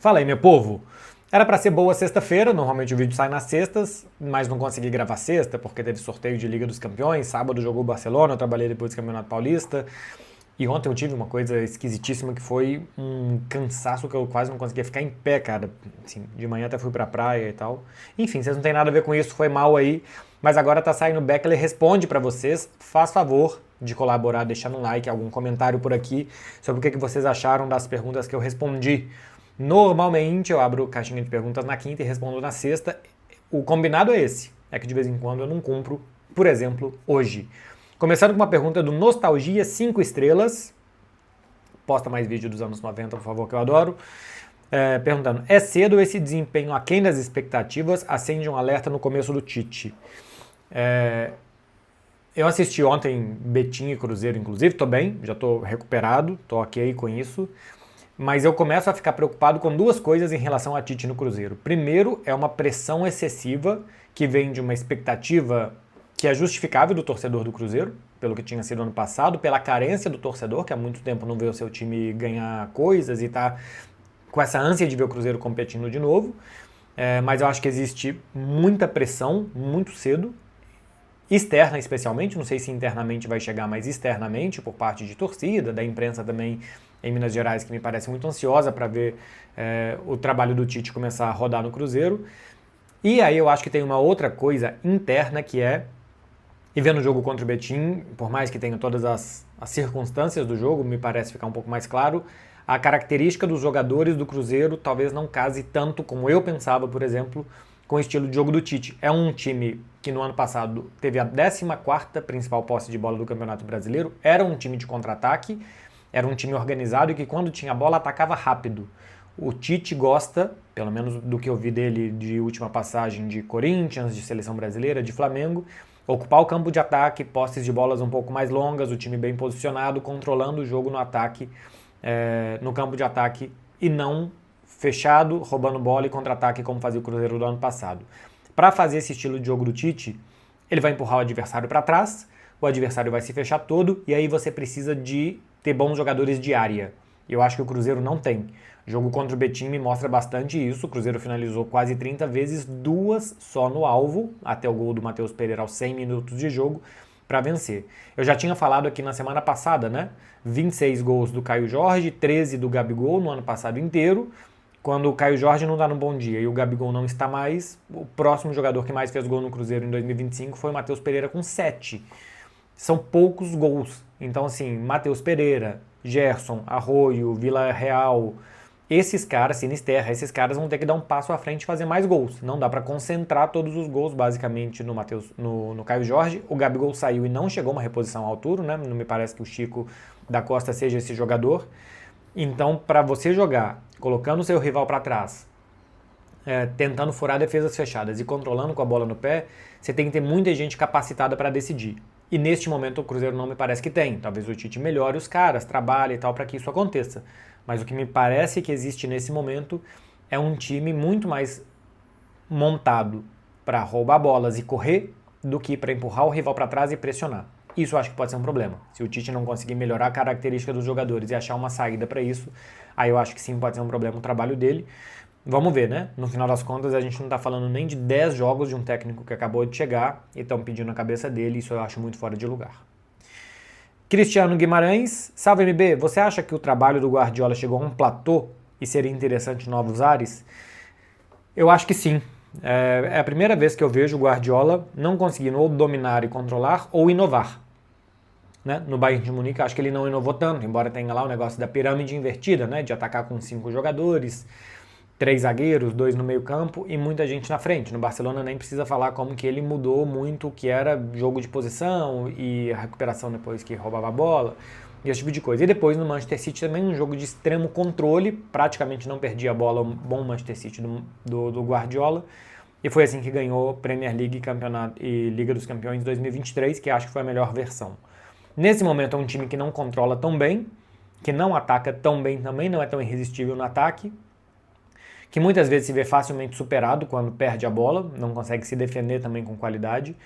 Fala aí, meu povo! Era pra ser boa sexta-feira, normalmente o vídeo sai nas sextas, mas não consegui gravar sexta porque teve sorteio de Liga dos Campeões, sábado jogou o Barcelona, eu trabalhei depois do Campeonato Paulista, e ontem eu tive uma coisa esquisitíssima que foi um cansaço que eu quase não conseguia ficar em pé, cara. Assim, de manhã até fui pra praia e tal. Enfim, vocês não tem nada a ver com isso, foi mal aí, mas agora tá saindo o Beckler responde pra vocês, faz favor de colaborar, deixando um like, algum comentário por aqui sobre o que vocês acharam das perguntas que eu respondi. Normalmente eu abro caixinha de perguntas na quinta e respondo na sexta. O combinado é esse, é que de vez em quando eu não cumpro, por exemplo, hoje. Começando com uma pergunta do Nostalgia 5 estrelas. Posta mais vídeo dos anos 90, por favor, que eu adoro. Perguntando, é cedo esse desempenho aquém das expectativas? Acende um alerta no começo do Tite. Eu assisti ontem Betim e Cruzeiro, inclusive, tô bem, já tô recuperado, tô ok com isso. Mas eu começo a ficar preocupado com duas coisas em relação a Tite no Cruzeiro. Primeiro, é uma pressão excessiva que vem de uma expectativa que é justificável do torcedor do Cruzeiro, pelo que tinha sido ano passado, pela carência do torcedor, que há muito tempo não vê o seu time ganhar coisas e tá com essa ânsia de ver o Cruzeiro competindo de novo. Mas eu acho que existe muita pressão muito cedo, externa especialmente, não sei se internamente vai chegar, mas externamente, por parte de torcida, da imprensa também em Minas Gerais, que me parece muito ansiosa para ver o trabalho do Tite começar a rodar no Cruzeiro. E aí eu acho que tem uma outra coisa interna que é, e vendo o jogo contra o Betim, por mais que tenha todas as circunstâncias do jogo, me parece ficar um pouco mais claro, a característica dos jogadores do Cruzeiro talvez não case tanto como eu pensava, por exemplo, com o estilo de jogo do Tite. É um time que no ano passado teve a 14ª principal posse de bola do Campeonato Brasileiro, era um time de contra-ataque, era um time organizado e que quando tinha bola atacava rápido. O Tite gosta, pelo menos do que eu vi dele de última passagem de Corinthians, de Seleção Brasileira, de Flamengo, ocupar o campo de ataque, posses de bolas um pouco mais longas, o time bem posicionado, controlando o jogo no ataque, no campo de ataque e não fechado, roubando bola e contra-ataque como fazia o Cruzeiro do ano passado. Para fazer esse estilo de jogo do Tite, ele vai empurrar o adversário para trás, o adversário vai se fechar todo e aí você precisa de ter bons jogadores de área. Eu acho que o Cruzeiro não tem. O jogo contra o Betim me mostra bastante isso. O Cruzeiro finalizou quase 30 vezes, 2 só no alvo, até o gol do Matheus Pereira aos 100 minutos de jogo, para vencer. Eu já tinha falado aqui na semana passada, né? 26 gols do Caio Jorge, 13 do Gabigol no ano passado inteiro. Quando o Caio Jorge não está no bom dia e o Gabigol não está mais, o próximo jogador que mais fez gol no Cruzeiro em 2025 foi o Matheus Pereira com 7. São poucos gols. Então, assim, Matheus Pereira, Gerson, Arroio, Vila Real, esses caras, Sinisterra, esses caras vão ter que dar um passo à frente e fazer mais gols. Não dá para concentrar todos os gols, basicamente, no Caio Jorge. O Gabigol saiu e não chegou uma reposição à altura, né? Não me parece que o Chico da Costa seja esse jogador. Então, para você jogar colocando o seu rival para trás, tentando furar defesas fechadas e controlando com a bola no pé, você tem que ter muita gente capacitada para decidir. E neste momento o Cruzeiro não me parece que tem. Talvez o Tite melhore os caras, trabalhe e tal para que isso aconteça. Mas o que me parece que existe nesse momento é um time muito mais montado para roubar bolas e correr do que para empurrar o rival para trás e pressionar. Isso eu acho que pode ser um problema. Se o Tite não conseguir melhorar a característica dos jogadores e achar uma saída para isso, aí eu acho que sim pode ser um problema o trabalho dele. Vamos ver, né? No final das contas, a gente não tá falando nem de 10 jogos de um técnico que acabou de chegar e estão pedindo a cabeça dele, isso eu acho muito fora de lugar. Cristiano Guimarães, salve MB, você acha que o trabalho do Guardiola chegou a um platô e seria interessante novos ares? Eu acho que sim. É a primeira vez que eu vejo o Guardiola não conseguindo ou dominar e controlar ou inovar. Né? No Bayern de Munique, acho que ele não inovou tanto, embora tenha lá o negócio da pirâmide invertida, né? De atacar com 5 jogadores, 3 zagueiros, 2 no meio campo e muita gente na frente. No Barcelona nem precisa falar como que ele mudou muito o que era jogo de posição e a recuperação depois que roubava a bola e esse tipo de coisa. E depois no Manchester City também um jogo de extremo controle, praticamente não perdia a bola, um bom Manchester City do Guardiola. E foi assim que ganhou Premier League Campeonato e Liga dos Campeões 2023, que acho que foi a melhor versão. Nesse momento é um time que não controla tão bem, que não ataca tão bem também, não é tão irresistível no ataque, que muitas vezes se vê facilmente superado quando perde a bola, não consegue se defender também com qualidade.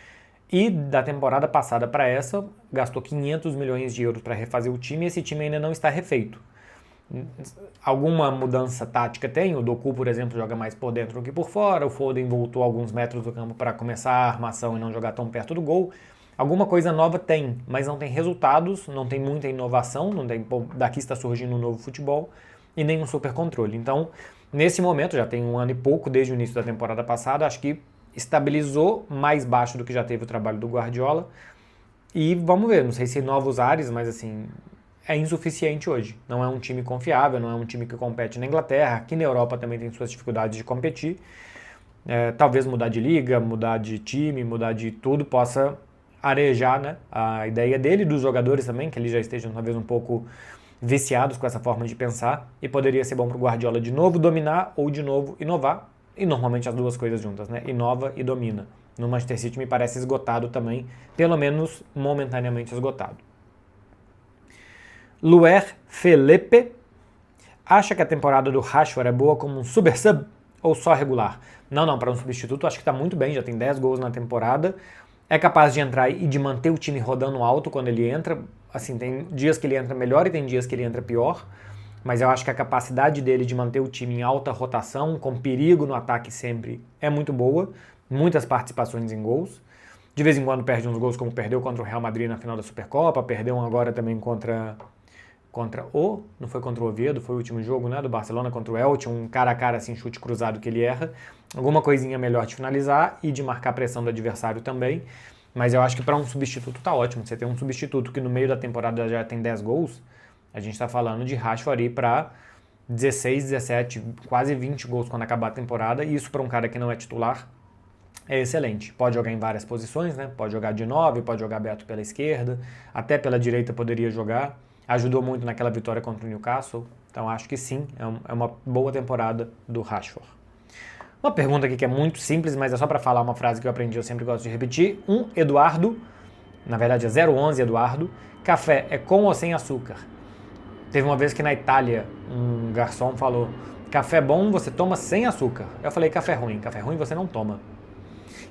E da temporada passada para essa, gastou 500 milhões de euros para refazer o time e esse time ainda não está refeito. Alguma mudança tática tem, o Doku, por exemplo, joga mais por dentro do que por fora, o Foden voltou alguns metros do campo para começar a armação e não jogar tão perto do gol. Alguma coisa nova tem, mas não tem resultados, não tem muita inovação, não tem, daqui está surgindo um novo futebol e nenhum super controle. Então, nesse momento, já tem um ano e pouco desde o início da temporada passada, acho que estabilizou mais baixo do que já teve o trabalho do Guardiola. E vamos ver, não sei se novos ares, mas assim, é insuficiente hoje. Não é um time confiável, não é um time que compete na Inglaterra. Aqui na Europa também tem suas dificuldades de competir. Talvez mudar de liga, mudar de time, mudar de tudo possa arejar, né, a ideia dele e dos jogadores também, que eles já estejam talvez um pouco viciados com essa forma de pensar, e poderia ser bom para o Guardiola de novo dominar ou de novo inovar, e normalmente as duas coisas juntas, né, inova e domina. No Manchester City me parece esgotado também, pelo menos momentaneamente esgotado. Luer Felipe acha que a temporada do Rashford é boa como um super sub ou só regular? Não, para um substituto acho que está muito bem, já tem 10 gols na temporada, é capaz de entrar e de manter o time rodando alto quando ele entra. Assim, tem dias que ele entra melhor e tem dias que ele entra pior. Mas eu acho que a capacidade dele de manter o time em alta rotação, com perigo no ataque sempre, é muito boa. Muitas participações em gols. De vez em quando perde uns gols, como perdeu contra o Real Madrid na final da Supercopa, perdeu um agora também não foi contra o Oviedo, foi o último jogo, né, do Barcelona contra o Elche, um cara a cara, assim, chute cruzado que ele erra. Alguma coisinha melhor de finalizar e de marcar a pressão do adversário também. Mas eu acho que para um substituto tá ótimo. Você tem um substituto que no meio da temporada já tem 10 gols, a gente está falando de Rashford aí para 16, 17, quase 20 gols quando acabar a temporada. E isso para um cara que não é titular é excelente. Pode jogar em várias posições, né? Pode jogar de 9, pode jogar aberto pela esquerda, até pela direita poderia jogar. Ajudou muito naquela vitória contra o Newcastle. Então acho que sim, é uma boa temporada do Rashford. Uma pergunta aqui que é muito simples, mas é só para falar uma frase que eu aprendi, eu sempre gosto de repetir. Eduardo, na verdade é 011 Eduardo, café é com ou sem açúcar? Teve uma vez que na Itália um garçom falou, café bom você toma sem açúcar. Eu falei, café ruim você não toma.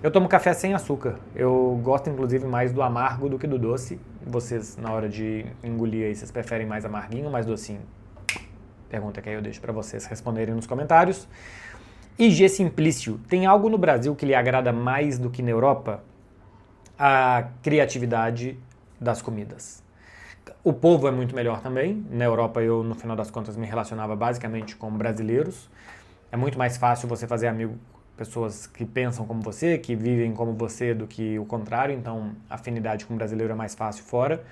Eu tomo café sem açúcar. Eu gosto, inclusive, mais do amargo do que do doce. Vocês, na hora de engolir aí, vocês preferem mais amarguinho ou mais docinho? Pergunta que aí eu deixo para vocês responderem nos comentários. IG Simplício. Tem algo no Brasil que lhe agrada mais do que na Europa? A criatividade das comidas. O povo é muito melhor também. Na Europa eu, no final das contas, me relacionava basicamente com brasileiros. É muito mais fácil você fazer amigo pessoas que pensam como você, que vivem como você, do que o contrário, então a afinidade com o brasileiro é mais fácil fora.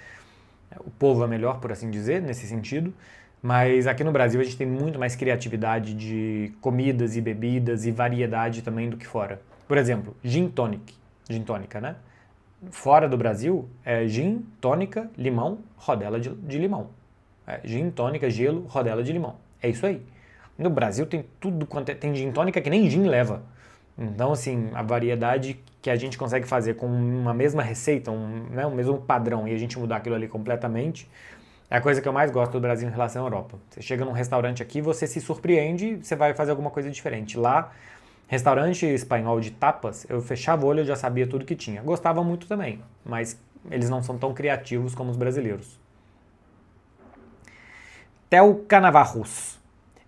O povo é melhor, por assim dizer, nesse sentido. Mas aqui no Brasil a gente tem muito mais criatividade de comidas e bebidas e variedade também do que fora. Por exemplo, gin tônica, né? Fora do Brasil é gin, tônica, limão, rodela de limão. Gin, tônica, gelo, rodela de limão. É isso aí. No Brasil tem tudo quanto tem gin tônica que nem gin leva. Então, assim, a variedade que a gente consegue fazer com uma mesma receita, um mesmo padrão, e a gente mudar aquilo ali completamente, é a coisa que eu mais gosto do Brasil em relação à Europa. Você chega num restaurante aqui, você se surpreende, você vai fazer alguma coisa diferente. Lá, restaurante espanhol de tapas, eu fechava o olho e já sabia tudo que tinha. Gostava muito também, mas eles não são tão criativos como os brasileiros. Theo Canavarros.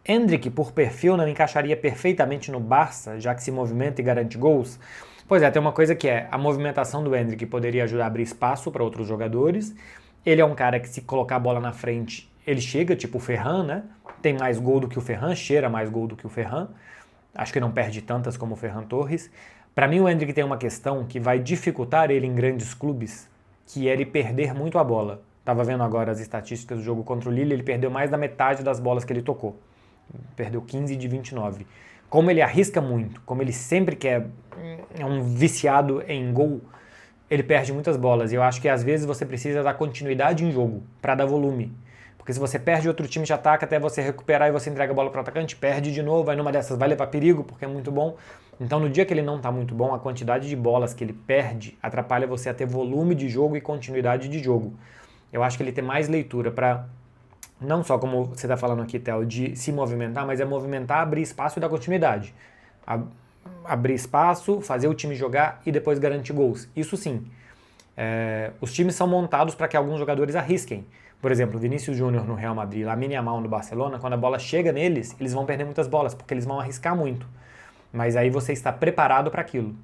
Endrick, por perfil, não encaixaria perfeitamente no Barça, já que se movimenta e garante gols? Pois é, tem uma coisa que é, a movimentação do Endrick poderia ajudar a abrir espaço para outros jogadores. Ele é um cara que, se colocar a bola na frente, ele chega, tipo o Ferran, né? Tem mais gol do que o Ferran, cheira mais gol do que o Ferran. Acho que não perde tantas como o Ferran Torres. Para mim, o Endrick tem uma questão que vai dificultar ele em grandes clubes, que é ele perder muito a bola. Tava vendo agora as estatísticas do jogo contra o Lille, ele perdeu mais da metade das bolas que ele tocou. Perdeu 15 de 29. Como ele arrisca muito, como ele sempre quer, é um viciado em gol, ele perde muitas bolas. E eu acho que às vezes você precisa dar continuidade em jogo para dar volume. Porque se você perde, outro time te ataca até você recuperar e você entrega a bola para o atacante, perde de novo, aí numa dessas vai levar perigo porque é muito bom. Então no dia que ele não está muito bom, a quantidade de bolas que ele perde atrapalha você a ter volume de jogo e continuidade de jogo. Eu acho que ele tem mais leitura para, não só como você está falando aqui, Theo, de se movimentar, mas é movimentar, abrir espaço e dar continuidade. Abrir espaço, fazer o time jogar e depois garantir gols. Isso sim. Os times são montados para que alguns jogadores arrisquem. Por exemplo, Vinícius Júnior no Real Madrid, Lamine Yamal no Barcelona, quando a bola chega neles, eles vão perder muitas bolas, porque eles vão arriscar muito. Mas aí você está preparado para aquilo.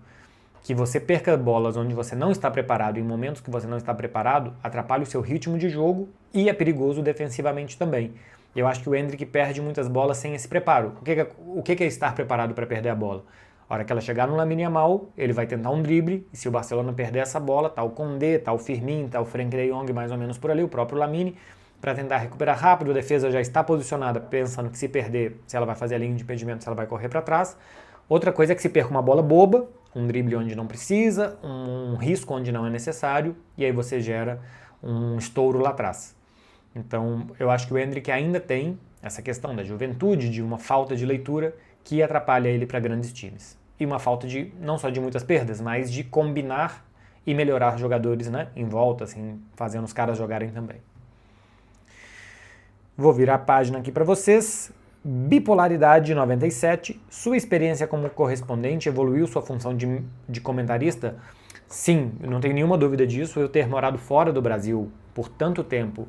Que você perca bolas onde você não está preparado, em momentos que você não está preparado, atrapalha o seu ritmo de jogo e é perigoso defensivamente também. Eu acho que o Endrick perde muitas bolas sem esse preparo. O que é estar preparado para perder a bola? A hora que ela chegar no Lamine Yamal, ele vai tentar um drible, e se o Barcelona perder essa bola, tá o Condé, tá o Firmino, tá o Frenkie de Jong mais ou menos por ali, o próprio Lamine, para tentar recuperar rápido, a defesa já está posicionada pensando que se perder, se ela vai fazer a linha de impedimento, se ela vai correr para trás. Outra coisa é que se perca uma bola boba, um drible onde não precisa, um risco onde não é necessário, e aí você gera um estouro lá atrás. Então, eu acho que o Endrick ainda tem essa questão da juventude, de uma falta de leitura que atrapalha ele para grandes times. E uma falta de, não só de muitas perdas, mas de combinar e melhorar jogadores, né, em volta, assim, fazendo os caras jogarem também. Vou virar a página aqui para vocês. Bipolaridade 97, sua experiência como correspondente evoluiu sua função de comentarista? Sim, não tenho nenhuma dúvida disso. Eu ter morado fora do Brasil por tanto tempo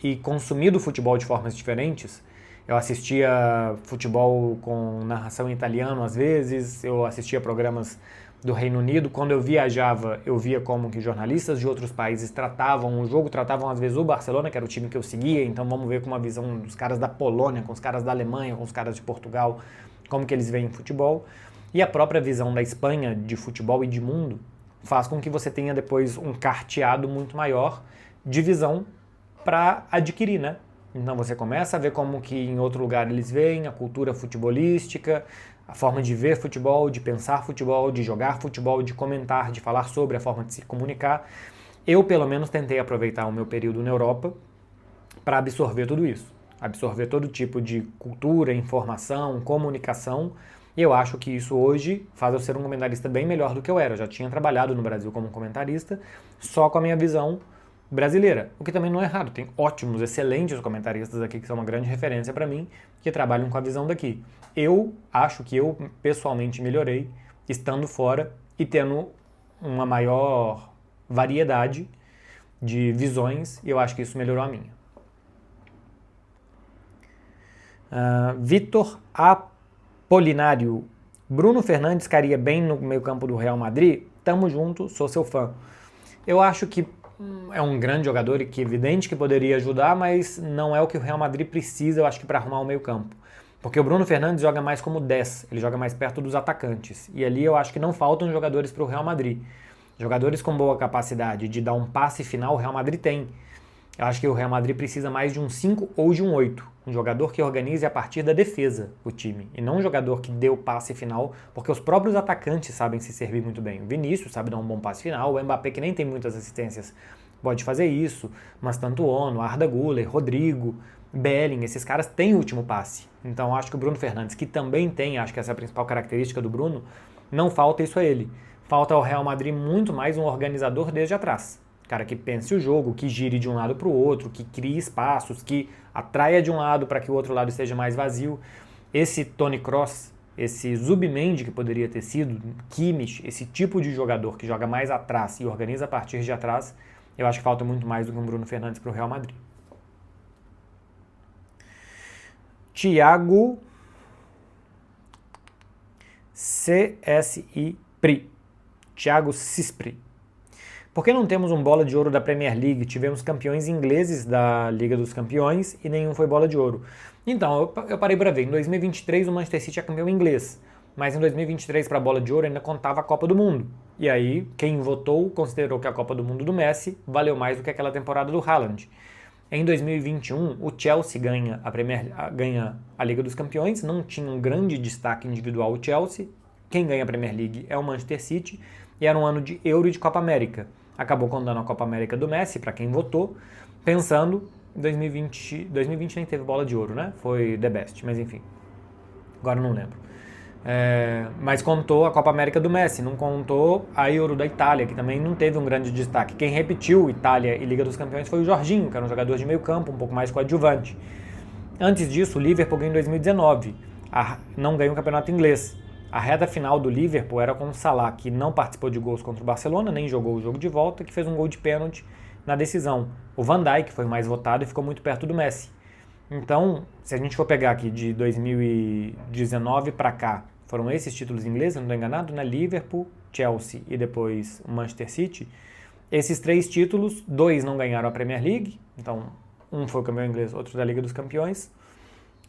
e consumido futebol de formas diferentes, eu assistia futebol com narração em italiano às vezes, eu assistia programas do Reino Unido. Quando eu viajava, eu via como que jornalistas de outros países tratavam o jogo, tratavam às vezes o Barcelona, que era o time que eu seguia, então vamos ver com uma visão dos caras da Polônia, com os caras da Alemanha, com os caras de Portugal, como que eles veem futebol. E a própria visão da Espanha de futebol e de mundo faz com que você tenha depois um carteado muito maior de visão para adquirir, né? Então você começa a ver como que em outro lugar eles veem a cultura futebolística, a forma de ver futebol, de pensar futebol, de jogar futebol, de comentar, de falar sobre a forma de se comunicar. Eu, pelo menos, tentei aproveitar o meu período na Europa para absorver tudo isso. Absorver todo tipo de cultura, informação, comunicação. E eu acho que isso hoje faz eu ser um comentarista bem melhor do que eu era. Eu já tinha trabalhado no Brasil como comentarista, só com a minha visão brasileira, o que também não é errado. Tem ótimos, excelentes comentaristas aqui que são uma grande referência para mim, que trabalham com a visão daqui. Eu acho que eu pessoalmente melhorei estando fora e tendo uma maior variedade de visões, e eu acho que isso melhorou a minha. Vitor Apolinário. Bruno Fernandes cairia bem no meio-campo do Real Madrid? Tamo junto, sou seu fã. Eu acho que é um grande jogador e que é evidente que poderia ajudar, mas não é o que o Real Madrid precisa, eu acho que para arrumar o meio-campo. Porque o Bruno Fernandes joga mais como 10, ele joga mais perto dos atacantes. E ali eu acho que não faltam jogadores para o Real Madrid. Jogadores com boa capacidade de dar um passe final, o Real Madrid tem. Eu acho que o Real Madrid precisa mais de um 5 ou de um 8. Um jogador que organize a partir da defesa o time. E não um jogador que dê o passe final, porque os próprios atacantes sabem se servir muito bem. O Vinícius sabe dar um bom passe final, o Mbappé, que nem tem muitas assistências, pode fazer isso. Mas tanto o Ono, Arda Güler, Rodrigo, Belling, esses caras têm o último passe. Então acho que o Bruno Fernandes, que também tem, acho que essa é a principal característica do Bruno, não falta isso a ele. Falta ao Real Madrid muito mais um organizador desde atrás. Cara que pense o jogo, que gire de um lado para o outro, que crie espaços, que atraia de um lado para que o outro lado esteja mais vazio. Esse Toni Kroos, esse Zubimendi que poderia ter sido, Kimmich, esse tipo de jogador que joga mais atrás e organiza a partir de atrás, eu acho que falta muito mais do que um Bruno Fernandes para o Real Madrid. Thiago CSI-PRI. Thiago Cispri. Por que não temos um bola de ouro da Premier League? Tivemos campeões ingleses da Liga dos Campeões e nenhum foi bola de ouro. Então, eu parei para ver. Em 2023 o Manchester City é campeão inglês, mas em 2023 para a bola de ouro ainda contava a Copa do Mundo. E aí, quem votou considerou que a Copa do Mundo do Messi valeu mais do que aquela temporada do Haaland. Em 2021, o Chelsea ganha a Liga dos Campeões, não tinha um grande destaque individual o Chelsea. Quem ganha a Premier League é o Manchester City, e era um ano de Euro e de Copa América. Acabou contando a Copa América do Messi, para quem votou, pensando em 2020 nem teve bola de ouro, né? Foi The Best, mas enfim, agora não lembro. Mas contou a Copa América do Messi, não contou a Euro da Itália, que também não teve um grande destaque. Quem repetiu Itália e Liga dos Campeões foi o Jorginho, que era um jogador de meio campo, um pouco mais coadjuvante. Antes disso, o Liverpool ganhou em 2019, não ganhou o campeonato inglês. A reta final do Liverpool era com o Salah, que não participou de gols contra o Barcelona, nem jogou o jogo de volta, que fez um gol de pênalti na decisão. O Van Dijk foi o mais votado e ficou muito perto do Messi. Então, se a gente for pegar aqui de 2019 para cá, foram esses títulos ingleses, não estou enganado, né? Liverpool, Chelsea e depois o Manchester City. Esses 3 títulos, 2 não ganharam a Premier League, então um foi o campeão inglês, outro da Liga dos Campeões.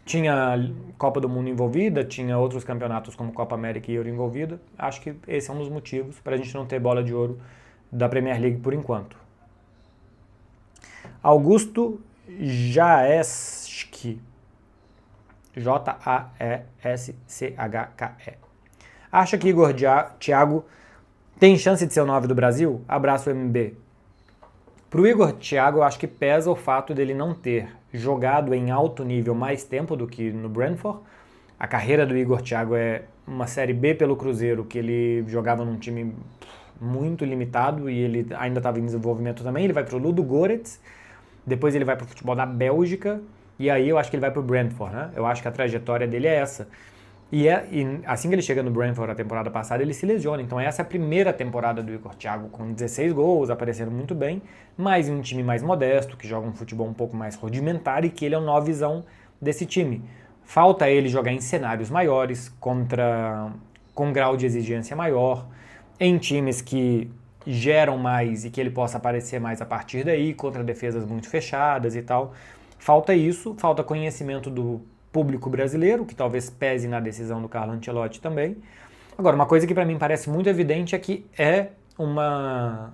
Tinha Copa do Mundo envolvida, tinha outros campeonatos como Copa América e Euro envolvida. Acho que esse é um dos motivos para a gente não ter bola de ouro da Premier League por enquanto. Augusto Jaeschke, Jaeschke. Acha que Igor Thiago tem chance de ser o 9 do Brasil? Abraço, MB. Para o Igor Thiago, eu acho que pesa o fato dele não ter jogado em alto nível mais tempo do que no Brentford. A carreira do Igor Thiago é uma Série B pelo Cruzeiro, que ele jogava num time muito limitado e ele ainda estava em desenvolvimento também. Ele vai para o Ludogorets, depois ele vai para o futebol da Bélgica e aí eu acho que ele vai para o Brentford, né? Eu acho que a trajetória dele é essa. E assim que ele chega no Brentford a temporada passada, ele se lesiona. Então essa é a primeira temporada do Igor Thiago com 16 gols, aparecendo muito bem, mas em um time mais modesto, que joga um futebol um pouco mais rudimentar e que ele é um novizão desse time. Falta ele jogar em cenários maiores, com grau de exigência maior, em times que geram mais e que ele possa aparecer mais a partir daí, contra defesas muito fechadas e tal. Falta isso, falta conhecimento do público brasileiro, que talvez pese na decisão do Carlo Ancelotti também. Agora, uma coisa que para mim parece muito evidente é que é uma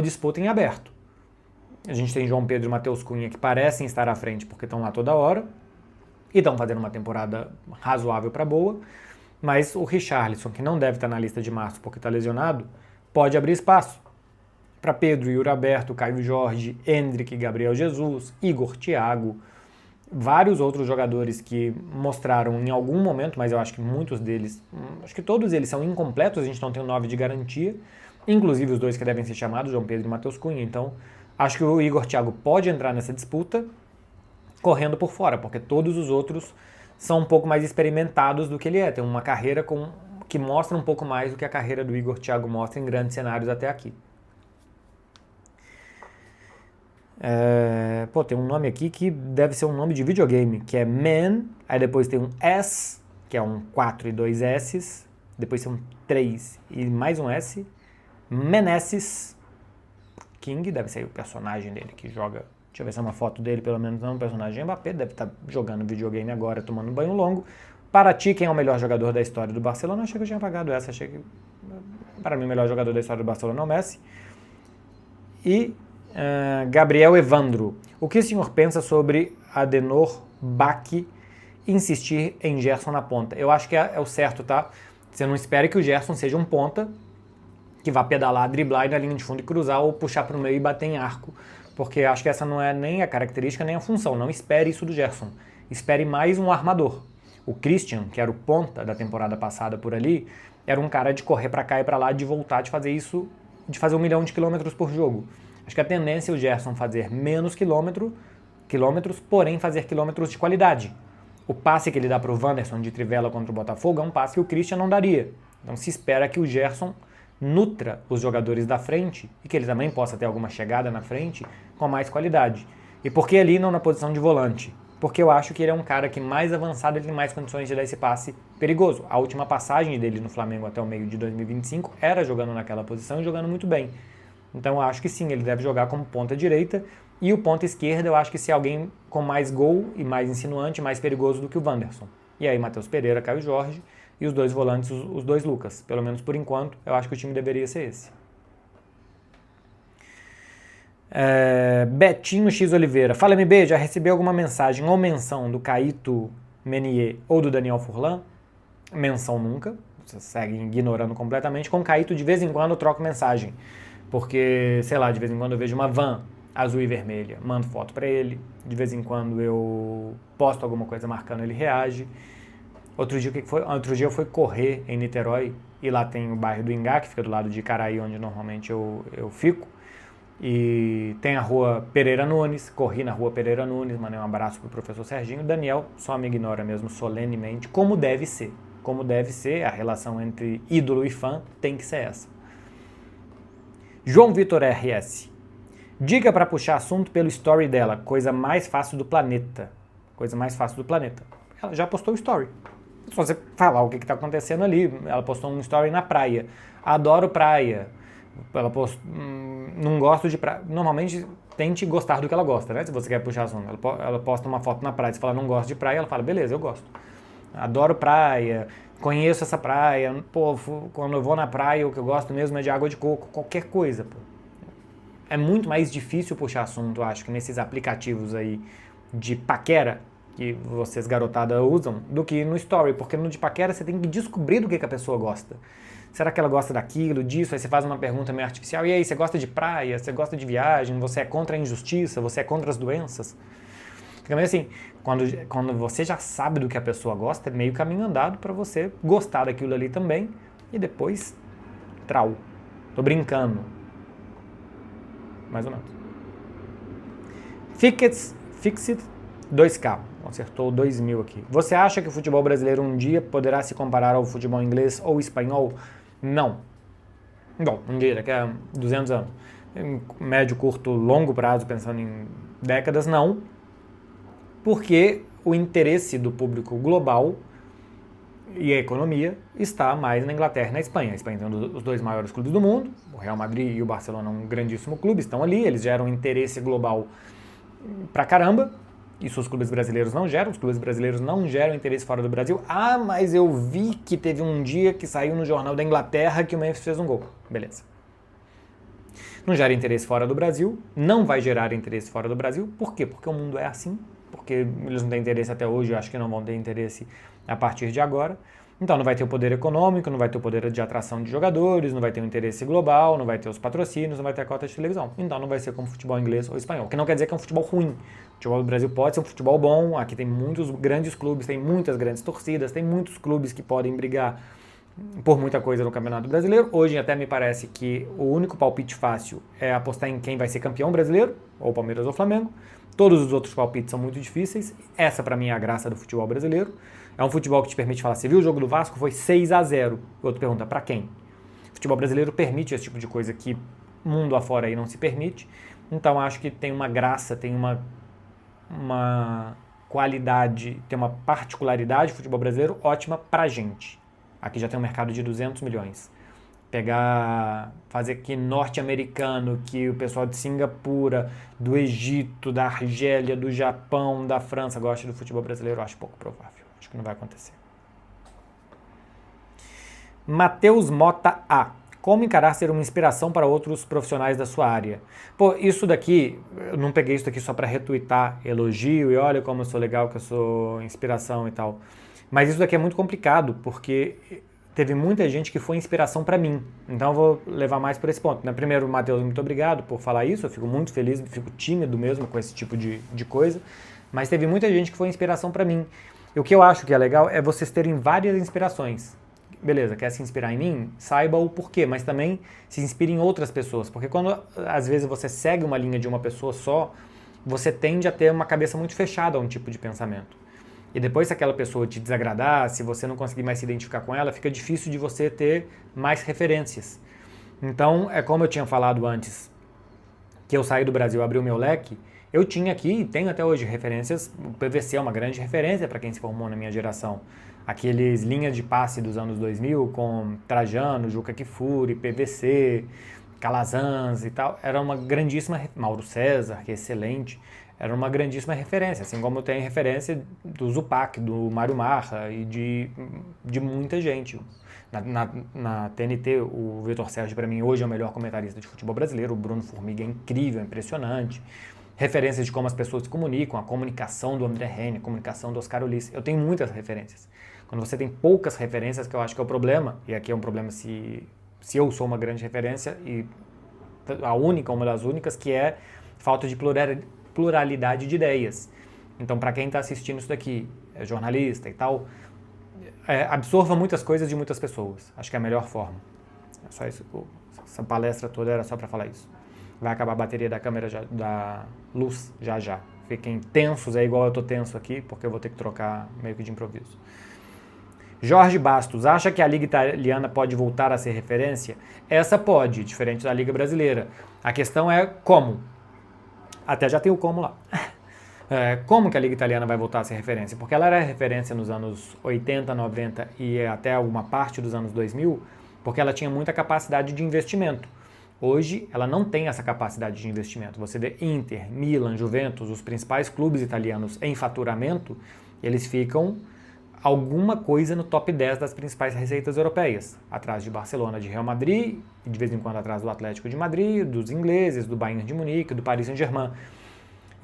disputa em aberto. A gente tem João Pedro e Matheus Cunha que parecem estar à frente porque estão lá toda hora e estão fazendo uma temporada razoável para boa, mas o Richarlison, que não deve estar na lista de março porque está lesionado, pode abrir espaço para Pedro, Yuri Alberto, Caio Jorge, Endrick, Gabriel Jesus, Igor Thiago, vários outros jogadores que mostraram em algum momento, mas eu acho que muitos deles, acho que todos eles são incompletos, a gente não tem um 9 de garantia, inclusive os 2 que devem ser chamados, João Pedro e Matheus Cunha. Então, acho que o Igor Thiago pode entrar nessa disputa correndo por fora, porque todos os outros são um pouco mais experimentados do que ele é, tem uma carreira que mostra um pouco mais do que a carreira do Igor Thiago mostra em grandes cenários até aqui. Tem um nome aqui que deve ser um nome de videogame, que é Man, aí depois tem um S, que é um 4 e 2 S's, depois tem um 3 e mais um S, Meneses King, deve ser o personagem dele que joga, deixa eu ver se é uma foto dele, pelo menos não é um personagem Mbappé, deve estar jogando videogame agora, tomando um banho longo. Para ti, quem é o melhor jogador da história do Barcelona? Achei que eu tinha apagado essa, achei que para mim o melhor jogador da história do Barcelona é o Messi. E Gabriel Evandro, o que o senhor pensa sobre Adenor Bach insistir em Gerson na ponta? Eu acho que é o certo, tá? Você não espere que o Gerson seja um ponta que vá pedalar, driblar e na linha de fundo e cruzar ou puxar para o meio e bater em arco, porque acho que essa não é nem a característica nem a função. Não espere isso do Gerson. Espere mais um armador. O Christian, que era o ponta da temporada passada por ali, era um cara de correr para cá e para lá, de voltar, de fazer isso, de fazer 1 milhão de quilômetros por jogo. Acho que a tendência é o Gerson fazer menos quilômetros, porém fazer quilômetros de qualidade. O passe que ele dá para o Wanderson de trivela contra o Botafogo é um passe que o Christian não daria. Então se espera que o Gerson nutra os jogadores da frente e que ele também possa ter alguma chegada na frente com mais qualidade. E por que ali não na posição de volante? Porque eu acho que ele é um cara que mais avançado, ele tem mais condições de dar esse passe perigoso. A última passagem dele no Flamengo até o meio de 2025 era jogando naquela posição e jogando muito bem. Então eu acho que sim, ele deve jogar como ponta direita. E o ponta esquerda eu acho que se alguém com mais gol e mais insinuante, mais perigoso do que o Wanderson. E aí Matheus Pereira, Caio Jorge e os 2 volantes, os 2 Lucas. Pelo menos por enquanto, eu acho que o time deveria ser esse. Betinho X Oliveira. Fala MB, já recebeu alguma mensagem ou menção do Caíto Menier ou do Daniel Furlan? Menção nunca. Vocês seguem ignorando completamente. Com o Caíto de vez em quando eu troco mensagem. Porque, sei lá, de vez em quando eu vejo uma van azul e vermelha, mando foto pra ele. De vez em quando eu posto alguma coisa marcando, ele reage. Outro dia eu fui correr em Niterói e lá tem o bairro do Ingá, que fica do lado de Caraí, onde normalmente eu fico. E tem a rua Pereira Nunes, corri na rua Pereira Nunes, mandei um abraço pro professor Serginho. O Daniel só me ignora mesmo solenemente, como deve ser. Como deve ser, a relação entre ídolo e fã tem que ser essa. João Vitor RS. Dica para puxar assunto pelo story dela, coisa mais fácil do planeta. Coisa mais fácil do planeta. Ela já postou o story. É só você falar o que está acontecendo ali. Ela postou um story na praia. Adoro praia. Ela postou, não gosto de praia. Normalmente tente gostar do que ela gosta, né? Se você quer puxar assunto. Ela posta uma foto na praia. Se fala não gosto de praia, ela fala, beleza, eu gosto. Adoro praia, conheço essa praia. Pô, quando eu vou na praia, o que eu gosto mesmo é de água de coco. Qualquer coisa, pô. É muito mais difícil puxar assunto, eu acho, que nesses aplicativos aí de paquera, que vocês garotada usam, do que no story, porque no de paquera você tem que descobrir do que a pessoa gosta. Será que ela gosta daquilo, disso? Aí você faz uma pergunta meio artificial, e aí, você gosta de praia, você gosta de viagem, você é contra a injustiça, você é contra as doenças? Fica meio assim, quando você já sabe do que a pessoa gosta, é meio caminho andado para você gostar daquilo ali também, e depois, trau. Tô brincando. Mais ou menos. Fixit 2K. Acertou 2.000 aqui. Você acha que o futebol brasileiro um dia poderá se comparar ao futebol inglês ou espanhol? Não. Bom, um dia, daqui a 200 anos. Em médio, curto, longo prazo, pensando em décadas, não. Porque o interesse do público global e a economia está mais na Inglaterra e na Espanha. A Espanha tem os dois maiores clubes do mundo, o Real Madrid e o Barcelona, um grandíssimo clube, estão ali, eles geram interesse global pra caramba. Isso os clubes brasileiros não geram, os clubes brasileiros não geram interesse fora do Brasil. Ah, mas eu vi que teve um dia que saiu no jornal da Inglaterra que o Memphis fez um gol. Beleza. Não gera interesse fora do Brasil, não vai gerar interesse fora do Brasil. Por quê? Porque o mundo é assim, porque eles não têm interesse até hoje, eu acho que não vão ter interesse a partir de agora. Então não vai ter o poder econômico, não vai ter o poder de atração de jogadores, não vai ter o interesse global, não vai ter os patrocínios, não vai ter a cota de televisão. Então não vai ser como futebol inglês ou espanhol, que não quer dizer que é um futebol ruim. O futebol do Brasil pode ser um futebol bom, aqui tem muitos grandes clubes, tem muitas grandes torcidas, tem muitos clubes que podem brigar por muita coisa no Campeonato Brasileiro. Hoje até me parece que o único palpite fácil é apostar em quem vai ser campeão brasileiro, ou Palmeiras ou Flamengo. Todos os outros palpites são muito difíceis. Essa para mim é a graça do futebol brasileiro. É um futebol que te permite falar, você viu o jogo do Vasco? Foi 6-0. O outro pergunta, para quem? O futebol brasileiro permite esse tipo de coisa que mundo afora aí não se permite. Então acho que tem uma graça, tem uma qualidade, tem uma particularidade do futebol brasileiro ótima pra gente. Aqui já tem um mercado de 200 milhões. Fazer aqui norte-americano, que o pessoal de Singapura, do Egito, da Argélia, do Japão, da França gosta do futebol brasileiro, eu acho pouco provável. Acho que não vai acontecer. Matheus Mota A. Como encarar ser uma inspiração para outros profissionais da sua área? Pô, isso daqui, eu não peguei isso daqui só para retweetar elogio e olha como eu sou legal, que eu sou inspiração e tal. Mas isso daqui é muito complicado, porque teve muita gente que foi inspiração para mim. Então eu vou levar mais por esse ponto. Né? Primeiro, Matheus, muito obrigado por falar isso. Eu fico muito feliz, fico tímido mesmo com esse tipo de coisa. Mas teve muita gente que foi inspiração para mim. E o que eu acho que é legal é vocês terem várias inspirações. Beleza, quer se inspirar em mim? Saiba o porquê, mas também se inspire em outras pessoas. Porque quando, às vezes, você segue uma linha de uma pessoa só, você tende a ter uma cabeça muito fechada a um tipo de pensamento. E depois, se aquela pessoa te desagradar, se você não conseguir mais se identificar com ela, fica difícil de você ter mais referências. Então, é como eu tinha falado antes, que eu saí do Brasil e abri o meu leque, eu tinha aqui, e tenho até hoje, referências. O PVC é uma grande referência para quem se formou na minha geração. Aqueles linhas de passe dos anos 2000 com Trajano, Juca Kfouri, PVC, Calazans e tal, era uma grandíssima... Mauro César, que é excelente, era uma grandíssima referência, assim como eu tenho referência do Zupac, do Mário Marra e de muita gente. Na TNT, o Vitor Sérgio, para mim, hoje é o melhor comentarista de futebol brasileiro, o Bruno Formiga é incrível, é impressionante. Referências de como as pessoas se comunicam, a comunicação do André Henning, a comunicação do Oscar Ulisses. Eu tenho muitas referências. Quando você tem poucas referências, que eu acho que é o problema, e aqui é um problema se eu sou uma grande referência, e a única, uma das únicas, que é falta de pluralidade de ideias. Então, para quem está assistindo isso daqui, é jornalista e tal, absorva muitas coisas de muitas pessoas. Acho que é a melhor forma. É só isso. Essa palestra toda era só para falar isso. Vai acabar a bateria da câmera, da luz, já. Fiquem tensos, é igual eu tô tenso aqui, porque eu vou ter que trocar meio que de improviso. Jorge Bastos, acha que a Liga Italiana pode voltar a ser referência? Essa pode, diferente da Liga Brasileira. A questão é como. Até já tem o como lá. Como que a Liga Italiana vai voltar a ser referência? Porque ela era referência nos anos 80, 90 e até alguma parte dos anos 2000, porque ela tinha muita capacidade de investimento. Hoje, ela não tem essa capacidade de investimento. Você vê Inter, Milan, Juventus, os principais clubes italianos em faturamento, eles ficam alguma coisa no top 10 das principais receitas europeias, atrás de Barcelona, de Real Madrid, e de vez em quando atrás do Atlético de Madrid, dos ingleses, do Bayern de Munique, do Paris Saint-Germain.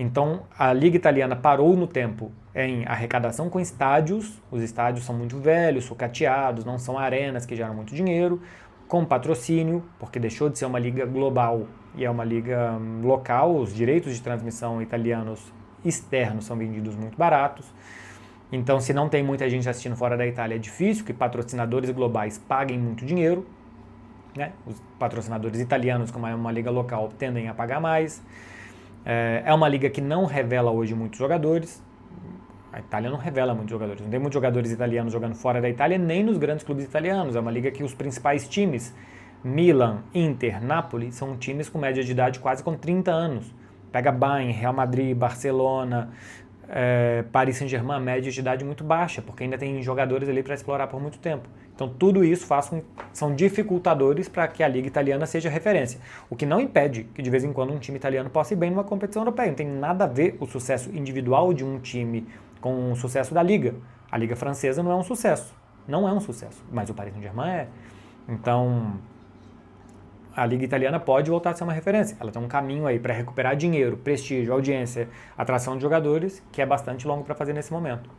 Então, a Liga Italiana parou no tempo em arrecadação com estádios, os estádios são muito velhos, sucateados, não são arenas que geram muito dinheiro, com patrocínio, porque deixou de ser uma liga global e é uma liga local, os direitos de transmissão italianos externos são vendidos muito baratos. Então, se não tem muita gente assistindo fora da Itália, é difícil que patrocinadores globais paguem muito dinheiro, né? Os patrocinadores italianos, como é uma liga local, tendem a pagar mais. É uma liga que não revela hoje muitos jogadores. A Itália não revela muitos jogadores. Não tem muitos jogadores italianos jogando fora da Itália, nem nos grandes clubes italianos. É uma liga que os principais times, Milan, Inter, Napoli, são times com média de idade quase com 30 anos. Pega Bayern, Real Madrid, Barcelona, Paris Saint-Germain, média de idade muito baixa, porque ainda tem jogadores ali para explorar por muito tempo. Então tudo isso são dificultadores para que a Liga Italiana seja referência. O que não impede que de vez em quando um time italiano possa ir bem numa competição europeia. Não tem nada a ver o sucesso individual de um time com o sucesso da Liga. A Liga Francesa não é um sucesso. Não é um sucesso. Mas o Paris Saint-Germain é. Então, a Liga Italiana pode voltar a ser uma referência. Ela tem um caminho aí para recuperar dinheiro, prestígio, audiência, atração de jogadores, que é bastante longo para fazer nesse momento.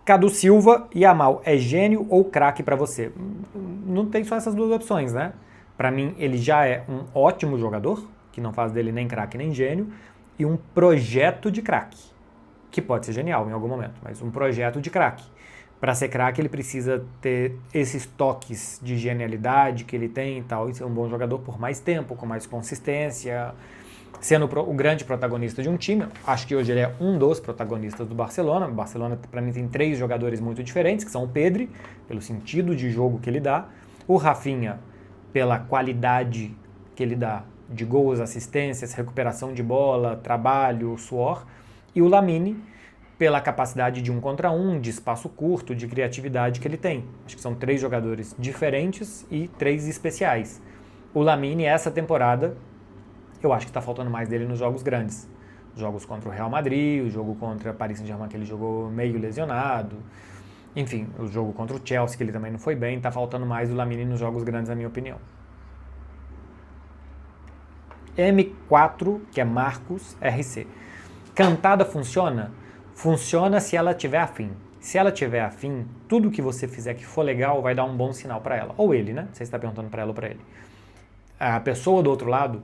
Cadu Silva e Amal, é gênio ou craque para você? Não tem só essas duas opções, né? Para mim, ele já é um ótimo jogador, que não faz dele nem craque nem gênio, e um projeto de craque, que pode ser genial em algum momento, mas um projeto de craque. Para ser craque, ele precisa ter esses toques de genialidade que ele tem e tal, e ser um bom jogador por mais tempo, com mais consistência, sendo o grande protagonista de um time. Acho que hoje ele é um dos protagonistas do Barcelona. O Barcelona, para mim, tem 3 jogadores muito diferentes, que são o Pedri, pelo sentido de jogo que ele dá, o Rafinha, pela qualidade que ele dá de gols, assistências, recuperação de bola, trabalho, suor, e o Lamine, pela capacidade de 1 contra 1, de espaço curto, de criatividade que ele tem. Acho que são 3 jogadores diferentes e 3 especiais. O Lamine, essa temporada, eu acho que está faltando mais dele nos jogos grandes. Jogos contra o Real Madrid, o jogo contra o Paris Saint-Germain que ele jogou meio lesionado. Enfim, o jogo contra o Chelsea que ele também não foi bem. Está faltando mais do Lamine nos jogos grandes, na minha opinião. M4, que é Marcos RC. Cantada funciona? Funciona se ela tiver afim. Se ela tiver afim, tudo que você fizer que for legal vai dar um bom sinal para ela. Ou ele, né? Você está perguntando para ela ou para ele. A pessoa do outro lado,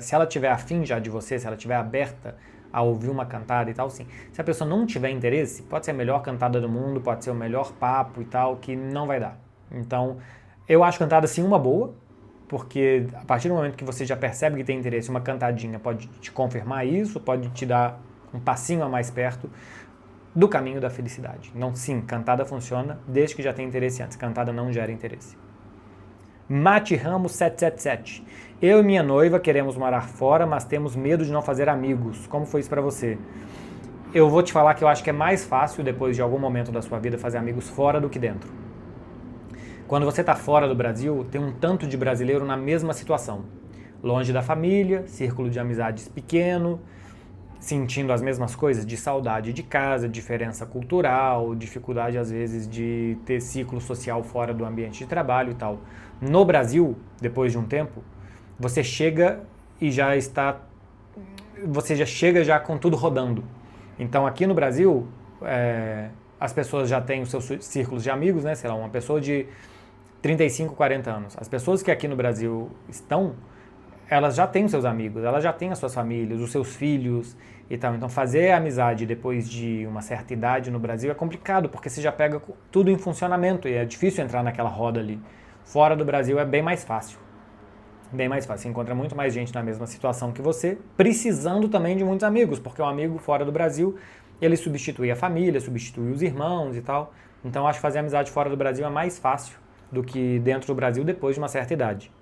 se ela tiver afim já de você, se ela tiver aberta a ouvir uma cantada e tal, sim. Se a pessoa não tiver interesse, pode ser a melhor cantada do mundo, pode ser o melhor papo e tal, que não vai dar. Então, eu acho cantada sim uma boa, porque a partir do momento que você já percebe que tem interesse, uma cantadinha pode te confirmar isso, pode te dar um passinho a mais perto do caminho da felicidade. Então, sim, cantada funciona desde que já tenha interesse antes. Cantada não gera interesse. Mate Ramos 777. Eu e minha noiva queremos morar fora, mas temos medo de não fazer amigos. Como foi isso pra você? Eu vou te falar que eu acho que é mais fácil, depois de algum momento da sua vida, fazer amigos fora do que dentro. Quando você está fora do Brasil, tem um tanto de brasileiro na mesma situação. Longe da família, círculo de amizades pequeno, sentindo as mesmas coisas de saudade de casa, diferença cultural, dificuldade às vezes de ter ciclo social fora do ambiente de trabalho e tal. No Brasil, depois de um tempo, você chega e você já chega já com tudo rodando. Então aqui no Brasil, as pessoas já têm os seus círculos de amigos, né? Sei lá, uma pessoa de 35, 40 anos. As pessoas que aqui no Brasil estão, elas já têm os seus amigos, elas já têm as suas famílias, os seus filhos e tal. Então fazer amizade depois de uma certa idade no Brasil é complicado, porque você já pega tudo em funcionamento e é difícil entrar naquela roda ali. Fora do Brasil é bem mais fácil. Bem mais fácil. Você encontra muito mais gente na mesma situação que você, precisando também de muitos amigos, porque um amigo fora do Brasil, ele substitui a família, substitui os irmãos e tal. Então acho que fazer amizade fora do Brasil é mais fácil do que dentro do Brasil depois de uma certa idade.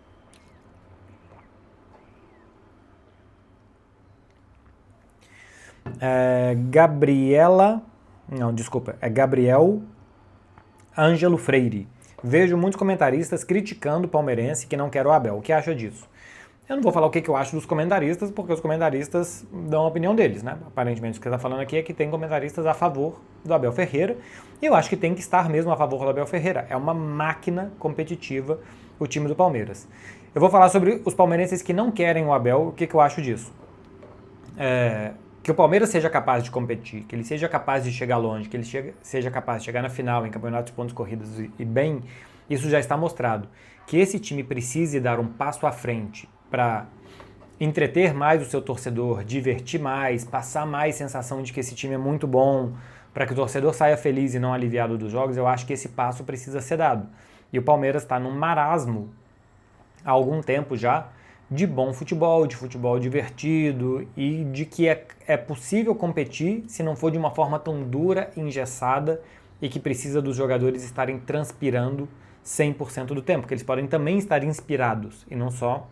Gabriela... Não, desculpa. É Gabriel Ângelo Freire. Vejo muitos comentaristas criticando o palmeirense que não quer o Abel. O que acha disso? Eu não vou falar o que eu acho dos comentaristas, porque os comentaristas dão a opinião deles, né? Aparentemente, o que você está falando aqui é que tem comentaristas a favor do Abel Ferreira, e eu acho que tem que estar mesmo a favor do Abel Ferreira. É uma máquina competitiva o time do Palmeiras. Eu vou falar sobre os palmeirenses que não querem o Abel, o que eu acho disso. Que o Palmeiras seja capaz de competir, que ele seja capaz de chegar longe, que ele seja capaz de chegar na final, em campeonatos de pontos corridos e bem, isso já está mostrado. Que esse time precise dar um passo à frente para entreter mais o seu torcedor, divertir mais, passar mais sensação de que esse time é muito bom, para que o torcedor saia feliz e não aliviado dos jogos, eu acho que esse passo precisa ser dado. E o Palmeiras está num marasmo há algum tempo já, de bom futebol, de futebol divertido e de que é possível competir se não for de uma forma tão dura, engessada e que precisa dos jogadores estarem transpirando 100% do tempo, que eles podem também estar inspirados e não só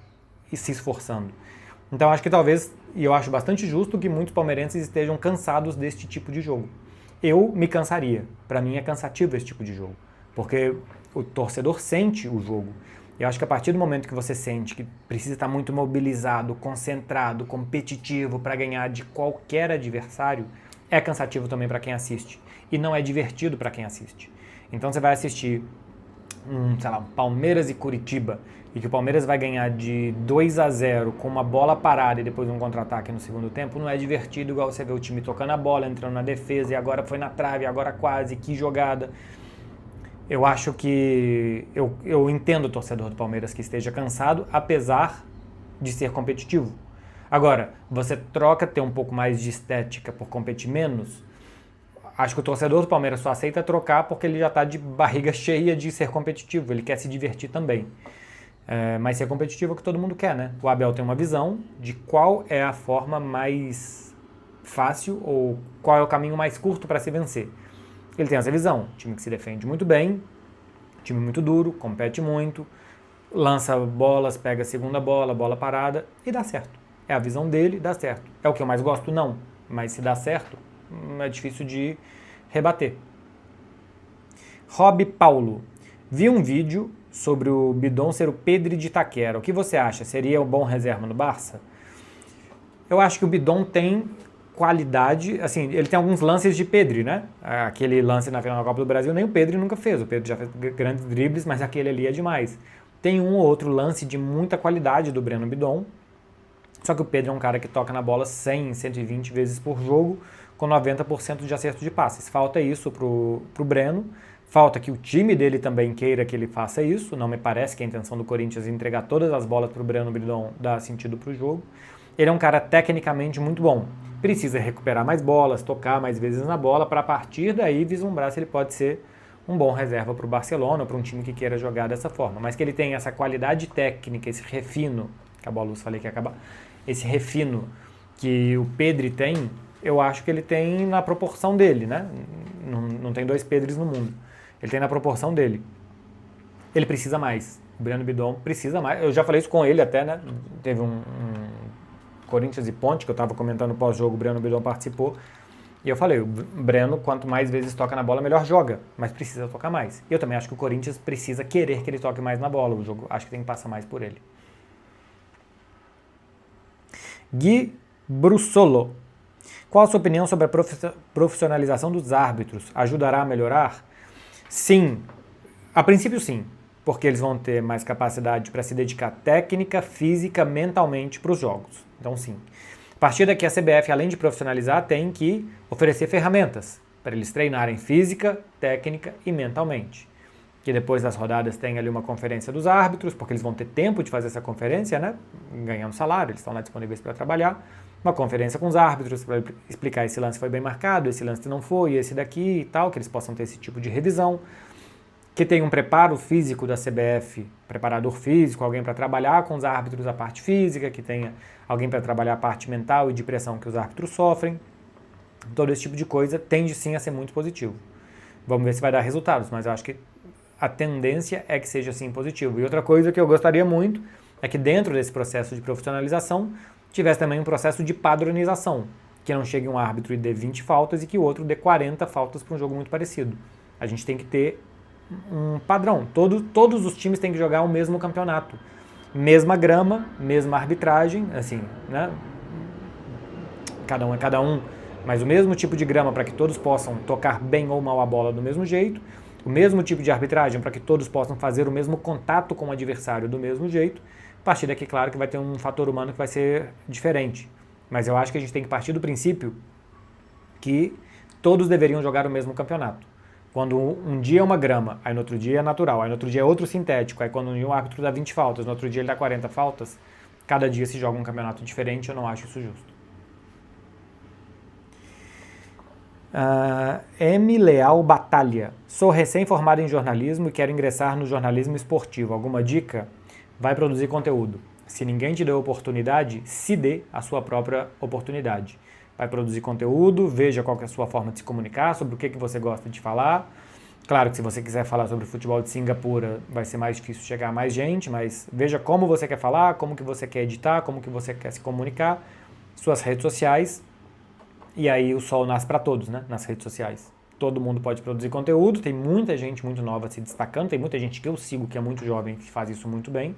se esforçando. Então acho que talvez, e eu acho bastante justo, que muitos palmeirenses estejam cansados deste tipo de jogo. Eu me cansaria, para mim é cansativo esse tipo de jogo, porque o torcedor sente o jogo. Eu acho que a partir do momento que você sente que precisa estar muito mobilizado, concentrado, competitivo para ganhar de qualquer adversário, é cansativo também para quem assiste. E não é divertido para quem assiste. Então você vai assistir um Palmeiras e Curitiba, e que o Palmeiras vai ganhar de 2-0 com uma bola parada e depois um contra-ataque no segundo tempo, não é divertido igual você vê o time tocando a bola, entrando na defesa, e agora foi na trave, agora quase, que jogada. Eu acho que... Eu entendo o torcedor do Palmeiras que esteja cansado, apesar de ser competitivo. Agora, você troca ter um pouco mais de estética por competir menos? Acho que o torcedor do Palmeiras só aceita trocar porque ele já está de barriga cheia de ser competitivo, ele quer se divertir também. Mas ser competitivo é o que todo mundo quer, né? O Abel tem uma visão de qual é a forma mais fácil ou qual é o caminho mais curto para se vencer. Ele tem essa visão, time que se defende muito bem, time muito duro, compete muito, lança bolas, pega a segunda bola, bola parada e dá certo. É a visão dele, dá certo. É o que eu mais gosto? Não. Mas se dá certo, é difícil de rebater. Rob Paulo. Vi um vídeo sobre o Bidon ser o Pedri de Itaquera. O que você acha? Seria um bom reserva no Barça? Eu acho que o Bidon tem qualidade, assim, ele tem alguns lances de Pedri, né? Aquele lance na final da Copa do Brasil nem o Pedri nunca fez. O Pedri já fez grandes dribles, mas aquele ali é demais. Tem um ou outro lance de muita qualidade do Breno Bidon, só que o Pedri é um cara que toca na bola 100, 120 vezes por jogo, com 90% de acerto de passes. Falta isso pro Breno, falta que o time dele também queira que ele faça isso. Não me parece que a intenção do Corinthians é entregar todas as bolas pro Breno Bidon dá sentido pro jogo. Ele é um cara tecnicamente muito bom. Precisa recuperar mais bolas, tocar mais vezes na bola, para a partir daí vislumbrar se ele pode ser um bom reserva para o Barcelona, ou para um time que queira jogar dessa forma. Mas que ele tem essa qualidade técnica, esse refino, acabou a luz, falei que ia acabar, esse refino que o Pedri tem, eu acho que ele tem na proporção dele, né? Não tem dois Pedres no mundo. Ele tem na proporção dele. Ele precisa mais. O Breno Bidon precisa mais. Eu já falei isso com ele até, né? Teve um Corinthians e Ponte, que eu estava comentando pós-jogo, o Breno Bidon participou, e eu falei, o Breno, quanto mais vezes toca na bola, melhor joga, mas precisa tocar mais. E eu também acho que o Corinthians precisa querer que ele toque mais na bola, o jogo acho que tem que passar mais por ele. Gui Brussolo. Qual a sua opinião sobre a profissionalização dos árbitros? Ajudará a melhorar? Sim, a princípio sim, porque eles vão ter mais capacidade para se dedicar técnica, física, mentalmente para os jogos. Então sim. A partir daqui a CBF, além de profissionalizar, tem que oferecer ferramentas para eles treinarem física, técnica e mentalmente. Que depois das rodadas tem ali uma conferência dos árbitros, porque eles vão ter tempo de fazer essa conferência, né? Ganhando salário, eles estão lá disponíveis para trabalhar. Uma conferência com os árbitros para explicar esse lance foi bem marcado, esse lance não foi, esse daqui e tal, que eles possam ter esse tipo de revisão. Que tem um preparo físico da CBF, preparador físico, alguém para trabalhar com os árbitros a parte física, que tenha alguém para trabalhar a parte mental e de pressão que os árbitros sofrem. Todo esse tipo de coisa tende sim a ser muito positivo. Vamos ver se vai dar resultados, mas eu acho que a tendência é que seja sim positivo. E outra coisa que eu gostaria muito é que dentro desse processo de profissionalização tivesse também um processo de padronização. que não chegue um árbitro e dê 20 faltas e que o outro dê 40 faltas para um jogo muito parecido. A gente tem que ter um padrão. Todos os times têm que jogar o mesmo campeonato. Mesma grama, mesma arbitragem, assim, né? Cada um é cada um, mas o mesmo tipo de grama para que todos possam tocar bem ou mal a bola do mesmo jeito, o mesmo tipo de arbitragem para que todos possam fazer o mesmo contato com o adversário do mesmo jeito. A partir daqui, claro que vai ter um fator humano que vai ser diferente, mas eu acho que a gente tem que partir do princípio que todos deveriam jogar o mesmo campeonato. Quando um dia é uma grama, aí no outro dia é natural, aí no outro dia é outro sintético, aí quando um dia o árbitro dá 20 faltas, no outro dia ele dá 40 faltas, cada dia se joga um campeonato diferente, eu não acho isso justo. M. Leal Batalha. Sou recém-formado em jornalismo e quero ingressar no jornalismo esportivo. Alguma dica? Vai produzir conteúdo. Se ninguém te deu oportunidade, se dê a sua própria oportunidade. Vai produzir conteúdo, veja qual que é a sua forma de se comunicar, sobre o que você gosta de falar. Claro que se você quiser falar sobre o futebol de Singapura, vai ser mais difícil chegar a mais gente, mas veja como você quer falar, como que você quer editar, como que você quer se comunicar, suas redes sociais. E aí o sol nasce para todos, né, nas redes sociais. Todo mundo pode produzir conteúdo, tem muita gente muito nova se destacando, tem muita gente que eu sigo que é muito jovem, que faz isso muito bem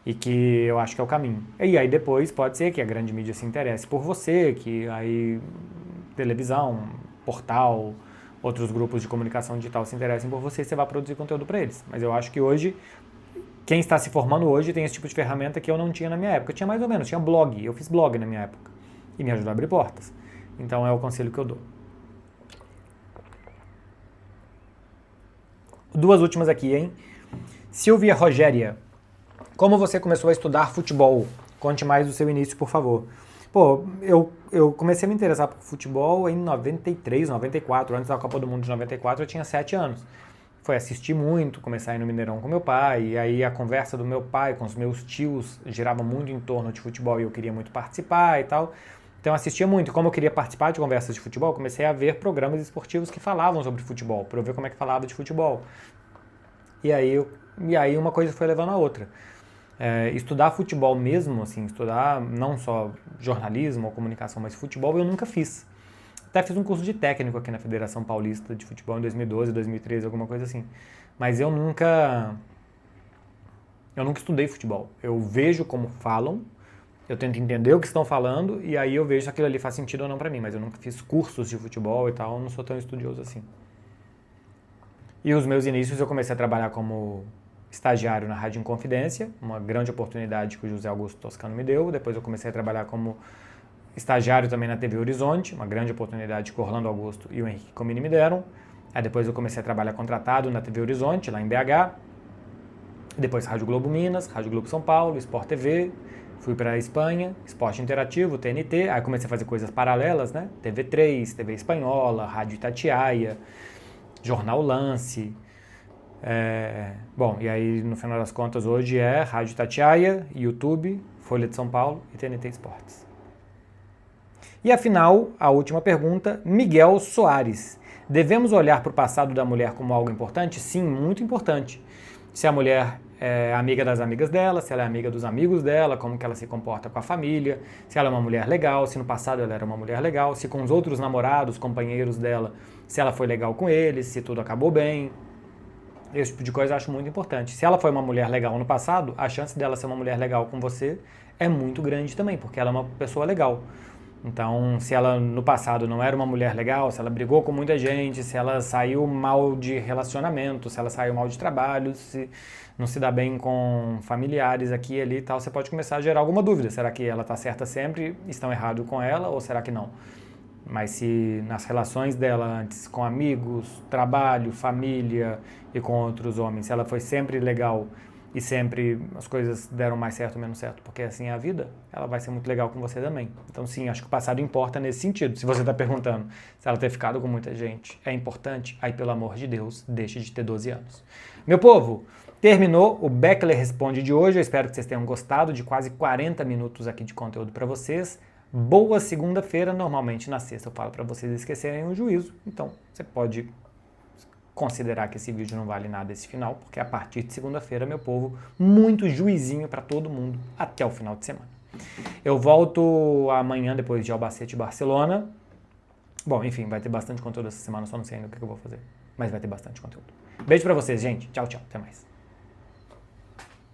e que eu acho que é o caminho. E aí depois pode ser que a grande mídia se interesse por você, que aí televisão, portal, outros grupos de comunicação digital se interessem por você e você vai produzir conteúdo para eles. Mas eu acho que hoje, quem está se formando hoje tem esse tipo de ferramenta que eu não tinha na minha época. Eu tinha mais ou menos, tinha blog, eu fiz blog na minha época e me ajudou a abrir portas. Então é o conselho que eu dou. Duas últimas aqui, hein? Silvia Rogéria. Como você começou a estudar futebol? Conte mais do seu início, por favor. Pô, eu comecei a me interessar por futebol em 93, 94. Antes da Copa do Mundo de 94, eu tinha 7 anos. Foi assistir muito, começar a ir no Mineirão com meu pai, e aí a conversa do meu pai com os meus tios girava muito em torno de futebol e eu queria muito participar e tal. Então eu assistia muito. Como eu queria participar de conversas de futebol, comecei a ver programas esportivos que falavam sobre futebol, para eu ver como é que falava de futebol. E aí uma coisa foi levando a outra. Estudar futebol mesmo, assim, estudar não só jornalismo ou comunicação, mas futebol eu nunca fiz. Até fiz um curso de técnico aqui na Federação Paulista de Futebol em 2012, 2013, alguma coisa assim. Mas eu nunca estudei futebol. Eu vejo como falam, eu tento entender o que estão falando e aí eu vejo se aquilo ali faz sentido ou não pra mim. Mas eu nunca fiz cursos de futebol e tal, eu não sou tão estudioso assim. E os meus inícios eu comecei a trabalhar como estagiário na Rádio Inconfidência, uma grande oportunidade que o José Augusto Toscano me deu. Depois eu comecei a trabalhar como estagiário também na TV Horizonte, uma grande oportunidade que o Orlando Augusto e o Henrique Comini me deram. Aí depois eu comecei a trabalhar contratado na TV Horizonte, lá em BH. Depois Rádio Globo Minas, Rádio Globo São Paulo, Sport TV. Fui para a Espanha, Esporte Interativo, TNT. Aí comecei a fazer coisas paralelas, né? TV3, TV Espanhola, Rádio Itatiaia, Jornal Lance. Bom, e aí no final das contas hoje é Rádio Itatiaia, YouTube, Folha de São Paulo e TNT Esportes. E afinal, a última pergunta, Miguel Soares. Devemos olhar para o passado da mulher como algo importante? Sim, muito importante. Se a mulher é amiga das amigas dela, se ela é amiga dos amigos dela, como que ela se comporta com a família, se ela é uma mulher legal, se no passado ela era uma mulher legal, se com os outros namorados, companheiros dela, se ela foi legal com eles, se tudo acabou bem. Esse tipo de coisa eu acho muito importante. Se ela foi uma mulher legal no passado, a chance dela ser uma mulher legal com você é muito grande também, porque ela é uma pessoa legal. Então, se ela no passado não era uma mulher legal, se ela brigou com muita gente, se ela saiu mal de relacionamento, se ela saiu mal de trabalho, se não se dá bem com familiares aqui e ali e tal, você pode começar a gerar alguma dúvida. Será que ela está certa sempre, estão errados com ela ou será que não? Mas se nas relações dela antes com amigos, trabalho, família e com outros homens, se ela foi sempre legal e sempre as coisas deram mais certo ou menos certo, porque assim é a vida, ela vai ser muito legal com você também. Então sim, acho que o passado importa nesse sentido. Se você está perguntando se ela ter ficado com muita gente é importante, aí pelo amor de Deus, deixe de ter 12 anos. Meu povo, terminou o Beckler Responde de hoje. Eu espero que vocês tenham gostado de quase 40 minutos aqui de conteúdo para vocês. Boa segunda-feira. Normalmente na sexta eu falo para vocês esquecerem o juízo, então você pode considerar que esse vídeo não vale nada esse final, porque a partir de segunda-feira, meu povo, muito juizinho para todo mundo até o final de semana. Eu volto amanhã depois de Albacete e Barcelona. Bom, enfim, vai ter bastante conteúdo essa semana, só não sei ainda o que eu vou fazer. Mas vai ter bastante conteúdo. Beijo pra vocês, gente. Tchau, tchau. Até mais.